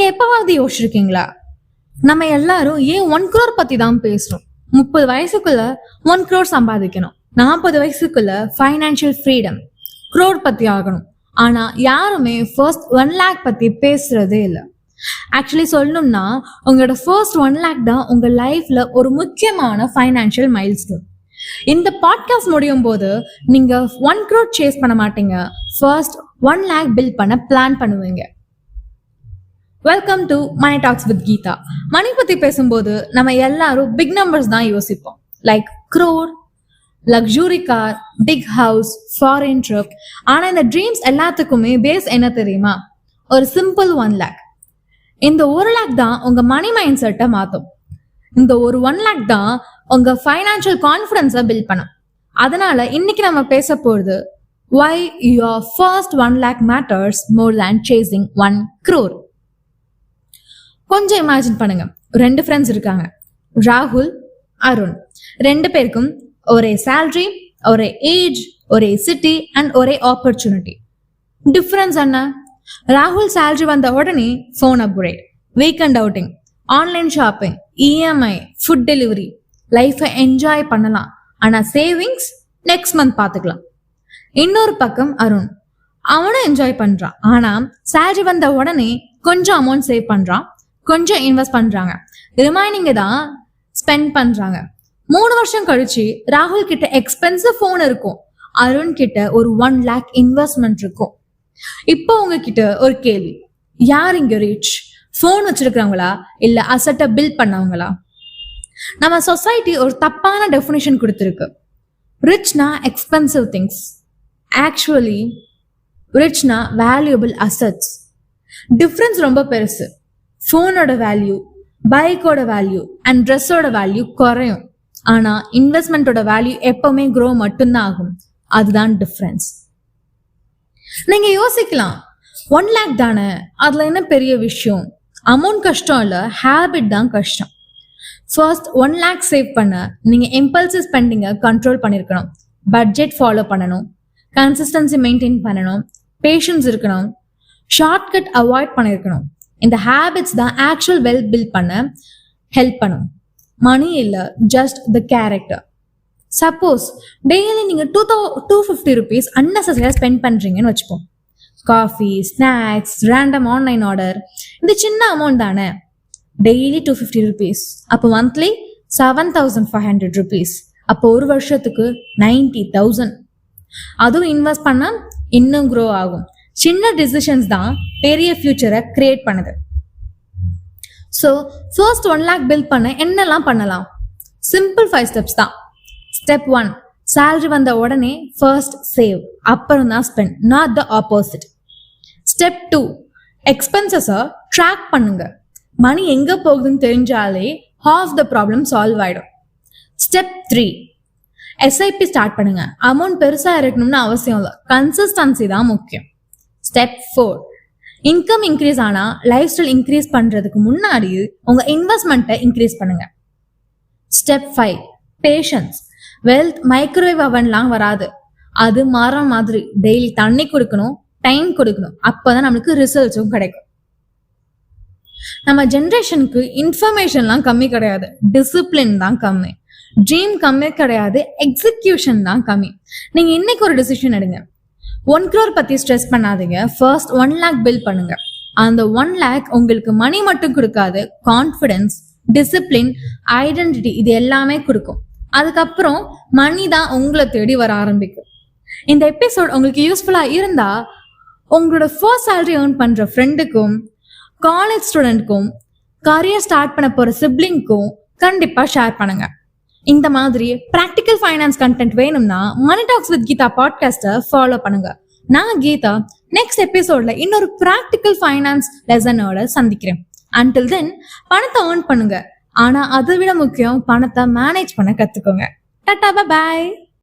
எப்பவாவது யோசிச்சிருக்கீங்களா, நம்ம எல்லாரும் ஏன் 1 crore பத்தி தான் பேசுறோம்? 30 வயசுக்குள்ள 1 crore சம்பாதிக்கணும், 40 வயசுக்குள்ள ஃபைனான்சியல் ஃப்ரீடம், crore பத்தி ஆகணும். ஆனா யாருமே ஃபர்ஸ்ட் 1 lakh பத்தி பேசுறதே இல்லை. ஆக்சுவலி சொல்லணும்னா உங்களோட ஃபர்ஸ்ட் 1 lakh தான் உங்க லைஃப்ல ஒரு முக்கியமான ஃபைனான்சியல் மைல்ஸ்டோன். இந்த பாட்காஸ்ட் முடியும் போது நீங்க 1 crore சேஸ் பண்ண மாட்டீங்க, ஃபர்ஸ்ட் 1 lakh பில்ட் பண்ண பிளான் பண்ணுவீங்க. Welcome to money talks with Geetha. Money பத்தி பேசும்போது நம்ம எல்லாரும் பிக் நம்பர்ஸ் தான் யோசிப்போம், like crore, luxury car, big house, foreign trip. ஆனா இந்த ட்ரீம்ஸ் எல்லாத்துக்குமே பேஸ் என்ன தெரியுமா? ஒரு சிம்பிள் 1 lakh. இந்த 1 lakh தான் உங்க மணி மைண்ட் செட்டை மாத்தும். இந்த ஒரு 1 lakh தான் உங்க ஃபைனான்சியல் கான்ஃபிடன்ஸை பில்ட் பண்ணும். அதனால இன்னைக்கு நம்ம பேச போறது why your first 1 lakh matters more than chasing 1 crore. கொஞ்சம் இமேஜின் பண்ணுங்க, 2 ஃப்ரெண்ட்ஸ் இருக்காங்க, ராகுல், அருண். 2 பேருக்கும் ஒரே சேலரி, ஒரே ஏஜ், ஒரே சிட்டி அண்ட் ஒரே ஆப்பர்ச்சுனிட்டி. டிஃபரன்ஸ் என்ன? ராகுல் சேலரி வந்த உடனே phone upgrade, weekend outing, online shopping, EMI, food delivery, லைஃபை என்ஜாய் பண்ணலாம். ஆனா சேவிங்ஸ் நெக்ஸ்ட் மந்த் பார்த்துக்கலாம். இன்னொரு பக்கம் அருண், அவனும் என்ஜாய் பண்றான், ஆனா சேலரி வந்த உடனே கொஞ்சம் அமௌண்ட் சேவ் பண்றான், கொஞ்சம் இன்வெஸ்ட் பண்றாங்க, ரிமைனிங் தான் ஸ்பெண்ட் பண்றாங்க. 3 வருஷம் கழிச்சு ராகுல் கிட்ட எக்ஸ்பென்சிவ் போன் இருக்கும், அருண் கிட்ட ஒரு 1 lakh இன்வெஸ்ட்மெண்ட் இருக்கும். இப்போ உங்ககிட்ட ஒரு கேள்வி, யார் இங்க ரிச்? போன் வச்சிருக்கிறவங்களா இல்ல அசட்டை பில்ட் பண்ணவங்களா? நம்ம சொசைட்டி ஒரு தப்பான டெஃபினிஷன் கொடுத்துருக்கு. ரிச்னா எக்ஸ்பென்சிவ் திங்ஸ், ஆக்சுவலி ரிச்னா வேல்யூபிள் அசட்ஸ். டிஃப்ரென்ஸ் ரொம்ப பெருசு. ஃபோனோட வேல்யூ, பைக்கோட வேல்யூ அண்ட் ட்ரெஸ்ஸோட வேல்யூ குறையும், ஆனா இன்வெஸ்ட்மெண்ட்டோட வேல்யூ எப்பவுமே க்ரோ மட்டும்தான் ஆகும். அதுதான் டிஃப்ரென்ஸ். நீங்க யோசிக்கலாம், 1 lakh தானே, அதுல என்ன பெரிய விஷயம்? அமௌண்ட் கஷ்டம் இல்ல, ஹேபிட் தான் கஷ்டம். ஃபர்ஸ்ட் 1 lakh சேவ் பண்ண நீங்க இம்பல்சிவ் ஸ்பெண்டிங்கை கண்ட்ரோல் பண்ணிருக்கணும், பட்ஜெட் ஃபாலோ பண்ணணும், கன்சிஸ்டன்சி மெயின்டைன் பண்ணணும், பேஷன்ஸ் இருக்கணும், ஷார்ட்கட் அவாய்ட் பண்ணிருக்கணும். இந்த ஹேபிட்ஸ் தான் ஆக்சுவல் வெல்த் பில்ட் பண்ண ஹெல்ப் பண்ணும். மணி இல்ல, just the character. Suppose daily நீங்க 250 rupees அன்னெசரியா ஸ்பெண்ட் பண்றீங்கன்னு வச்சுப்போம். Coffee, snacks, random online order, இந்த சின்ன அமௌண்ட் தானே. டெய்லி 250 rupees, அப்போ மந்த்லி 7,500 rupees, அப்போ ஒரு வருஷத்துக்கு 90,000. அதுவும் இன்வெஸ்ட் பண்ணா இன்னும் க்ரோ ஆகும். சின்ன டிசிஷன்ஸ் தான் பெரிய ஃபியூச்சரை கிரியேட் பண்ணுது. ஸோ ஃபர்ஸ்ட் 1 lakh பில்ட் பண்ண என்னெல்லாம் பண்ணலாம்? சிம்பிள் 5 ஸ்டெப்ஸ் தான். ஸ்டெப் 1, சேலரி வந்த உடனே ஃபர்ஸ்ட் சேவ், அப்புறம் தான் spend, not the opposite. Step 2, எக்ஸ்பென்சஸை ட்ராக் பண்ணுங்க. மணி எங்க போகுதுன்னு தெரிஞ்சாலே ஹாஃப் த ப்ராப்ளம் சால்வ் ஆயிடும். ஸ்டெப் 3, எஸ்ஐபி ஸ்டார்ட் பண்ணுங்க. அமௌண்ட் பெருசா இருக்கணும்னு அவசியம் இல்லை, கன்சிஸ்டன்சி தான் முக்கியம். ஸ்டெப் 4, இன்கம் இன்க்ரீஸ் ஆனா லைஃப் ஸ்டைல் இன்க்ரீஸ் பண்றதுக்கு முன்னாடி உங்க இன்வெஸ்ட்மெண்ட்டை இன்க்ரீஸ் பண்ணுங்க. Step 5, patience. வெல்த் மைக்ரோவேவ் அவன்லாம் வராது, அது மரம் மாதிரி. டெய்லி தண்ணி கொடுக்கணும், டைம் கொடுக்கணும், அப்பதான் நம்மளுக்கு ரிசல்ட்ஸும் கிடைக்கும். நம்ம ஜென்ரேஷனுக்கு இன்ஃபர்மேஷன்லாம் கம்மி கிடையாது, டிசிப்ளின் தான் கம்மி. ட்ரீம் கம்மி கிடையாது, எக்ஸிக்யூஷன் தான் கம்மி. நீங்க இன்னைக்கு ஒரு டிசிஷன் எடுங்க. 1 crore பத்தி ஸ்ட்ரெஸ் பண்ணாதீங்க, ஃபர்ஸ்ட் 1 lakh பில்ட் பண்ணுங்க. அந்த 1 lakh உங்களுக்கு மணி மட்டும் கொடுக்காது, கான்ஃபிடன்ஸ், டிசிப்ளின், ஐடென்டிட்டி, இது எல்லாமே கொடுக்கும். அதுக்கப்புறம் மணி தான் உங்களை தேடி வர ஆரம்பிக்கும். இந்த எபிசோட் உங்களுக்கு யூஸ்ஃபுல்லா இருந்தா உங்களோட ஃபர்ஸ்ட் சேலரி ஏர்ன் பண்ற ஃப்ரெண்டுக்கும், காலேஜ் ஸ்டூடெண்ட்க்கும், கரியர் ஸ்டார்ட் பண்ண போற சிப்ளிங்க்கும் கண்டிப்பா ஷேர் பண்ணுங்க. இந்த மாதிரி பிராக்டிக்கல் ஃபைனான்ஸ் கண்டென்ட் வேணும்னா மணி டாக்ஸ் வித் கீதா பாட்காஸ்ட்டை ஃபாலோ பண்ணுங்க. நான் கீதா நெக்ஸ்ட் எபிசோட்ல இன்னொரு பிராக்டிக்கல் ஃபைனான்ஸ் லெசனோட சந்திக்கிறேன். அன்டில் தென் பணத்தை ஏர்ன் பண்ணுங்க, ஆனா அதை விட முக்கியம் பணத்தை மேனேஜ் பண்ண கத்துக்கோங்க. Tata, bye bye.